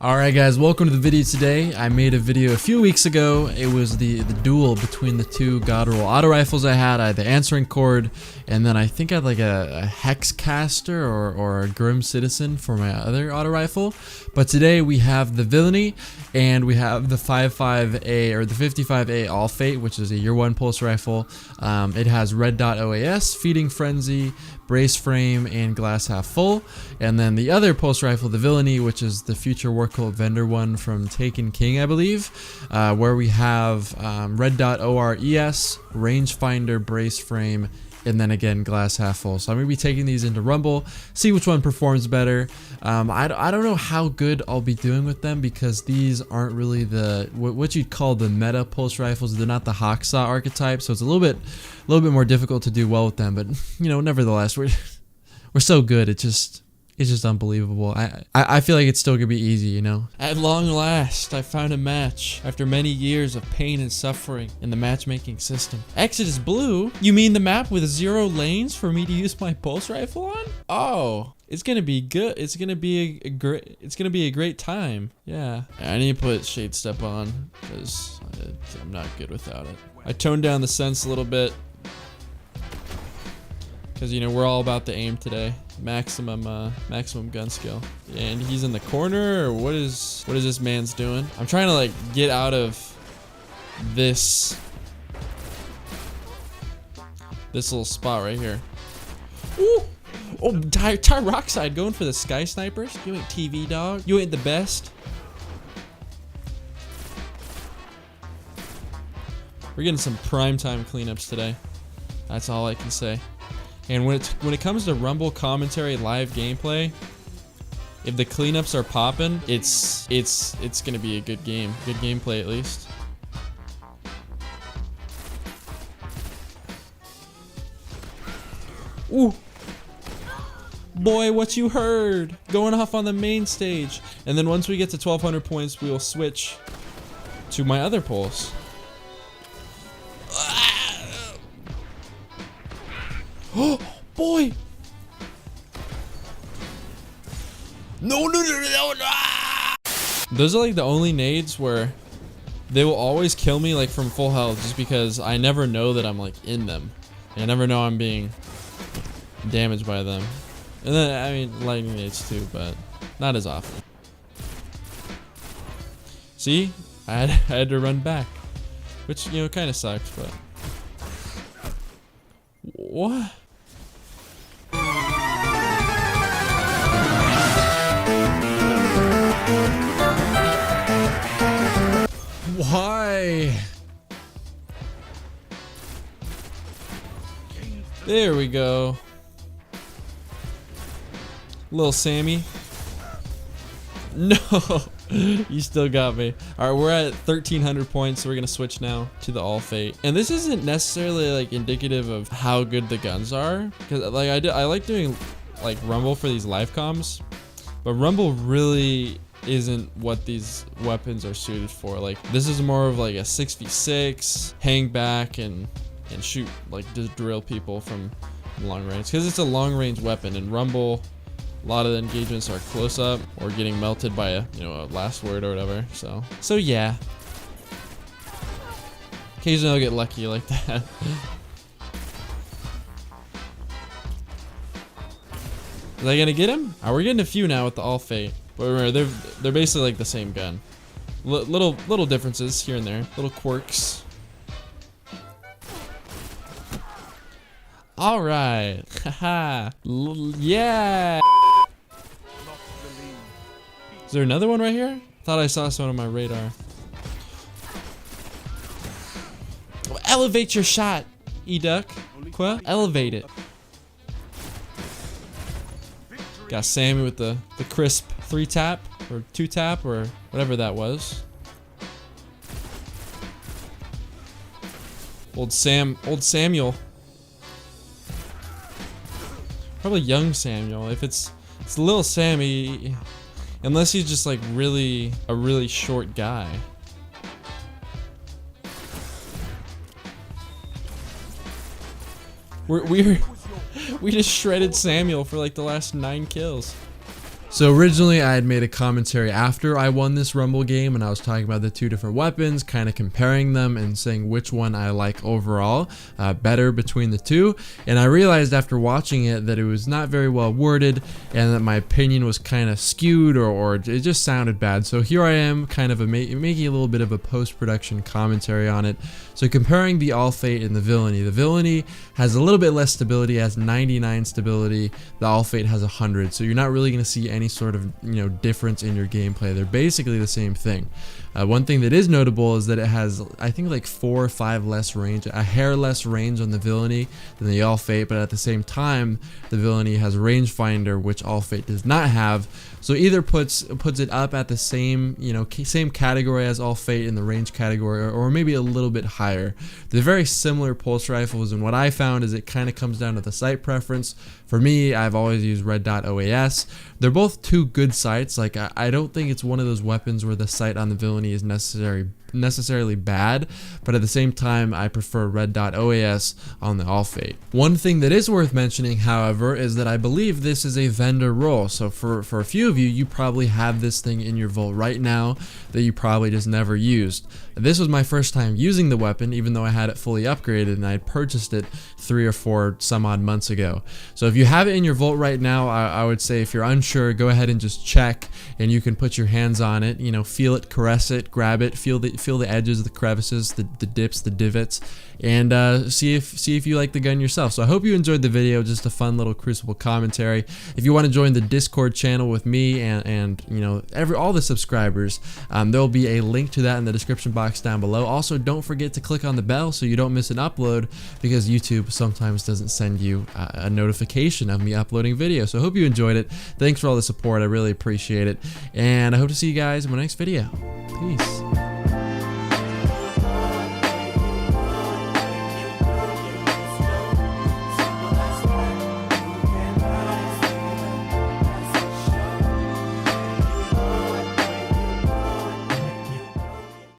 Alright guys, welcome to the video today. I made a video a few weeks ago. It was the duel between the two God Roll auto rifles I had. I had the answering Chord, and then I think I had like a Hex Caster or a Grim Citizen for my other auto rifle. But today we have the Villainy, and we have the 55A or the 55A All Fate, which is a year 1 pulse rifle. It has red dot OAS, feeding frenzy, brace frame, and glass half full. And then the other pulse rifle, the Villainy, which is the future War Cult vendor one from Taken King, I believe, where we have red dot ORES, rangefinder, brace frame, and then again glass half full. So I'm gonna be taking these into Rumble, see which one performs better. I don't know how good I'll be doing with them because these aren't really the what you'd call the meta pulse rifles. They're not the Falcxne archetype, so it's a little bit more difficult to do well with them. But you know, nevertheless, we're so good. It's just unbelievable. I feel like it's still gonna be easy, you know. At long last, I found a match after many years of pain and suffering in the matchmaking system. Exit is blue. You mean the map with 0 lanes for me to use my pulse rifle on? Oh, it's gonna be good. It's gonna be a great time. Yeah. I need to put Shade Step on because I'm not good without it. I toned down the sense a little bit because, you know, we're all about the aim today. Maximum gun skill. And he's in the corner, or what is this man's doing? I'm trying to like get out of this little spot right here. Ooh! Oh, Tyroxide going for the Sky Snipers. You ain't TV, dog. You ain't the best. We're getting some primetime cleanups today. That's all I can say. And when it comes to Rumble commentary live gameplay, if the cleanups are popping, it's gonna be a good game. Good gameplay at least. Ooh. Boy, what you heard. Going off on the main stage. And then once we get to 1200 points, we'll switch to my other pulse. Oh boy! No! Those are like the only nades where they will always kill me like from full health, just because I never know that I'm like in them. I never know I'm being damaged by them. And then I mean lightning nades too, but not as often. See, I had to run back, which, you know, kind of sucks, but what? Why? There we go. Little Sammy. No, you still got me. All right, we're at 1300 points, so we're gonna switch now to the All Fate. And this isn't necessarily like indicative of how good the guns are, because like I like doing like Rumble for these live comms, but Rumble really isn't what these weapons are suited for. Like this is more of like a 6v6, hang back and shoot, like just drill people from long range, because it's a long range weapon. And Rumble, a lot of the engagements are close up or getting melted by a last word or whatever. So yeah, occasionally I'll get lucky like that. Is I gonna get him? Alright, we're getting a few now with the All Fate. But remember, they're basically like the same gun. Little differences here and there, little quirks. All right, haha, yeah. Is there another one right here? Thought I saw someone on my radar. Oh, elevate your shot, E-Duck. Elevate it. Got Sammy with the crisp 3-tap or 2-tap or whatever that was. Old Samuel. Probably young Samuel. If it's little Sammy, unless he's just like a really short guy. We just shredded Samuel for like the last 9 kills. So originally I had made a commentary after I won this Rumble game, and I was talking about the two different weapons, kind of comparing them and saying which one I like overall better between the two. And I realized after watching it that it was not very well worded and that my opinion was kind of skewed, or it just sounded bad. So here I am kind of making a little bit of a post-production commentary on it. So comparing the All Fate and the Villainy. The Villainy has a little bit less stability, has 99 stability. The All Fate has 100. So you're not really going to see any sort of difference in your gameplay. They're basically the same thing. One thing that is notable is that it has, I think, like 4 or 5 less range, a hair less range on the Villainy than the All Fate, but at the same time, the Villainy has rangefinder, which All Fate does not have. So either puts it up at the same same category as All Fate in the range category, or maybe a little bit higher. They're very similar pulse rifles, and what I found is it kind of comes down to the sight preference. For me, I've always used Red Dot OAS. They're both two good sights. Like I don't think it's one of those weapons where the sight on the Villainy is necessarily bad, but at the same time I prefer Red Dot OAS on the All Fate. One thing that is worth mentioning, however, is that I believe this is a vendor roll. So for a few of you, you probably have this thing in your vault right now that you probably just never used. This was my first time using the weapon, even though I had it fully upgraded and I had purchased it 3 or 4 some odd months ago. So if you have it in your vault right now, I would say if you're unsure, go ahead and just check, and you can put your hands on it, feel it, caress it, grab it, feel the edges, the crevices, the dips, the divots, and see if you like the gun yourself. So I hope you enjoyed the video, just a fun little Crucible commentary. If you want to join the Discord channel with me and all the subscribers, there'll be a link to that in the description box down below. Also, don't forget to click on the bell so you don't miss an upload, because YouTube sometimes doesn't send you a notification of me uploading videos. So I hope you enjoyed it. Thanks for all the support, I really appreciate it, and I hope to see you guys in my next video. Peace.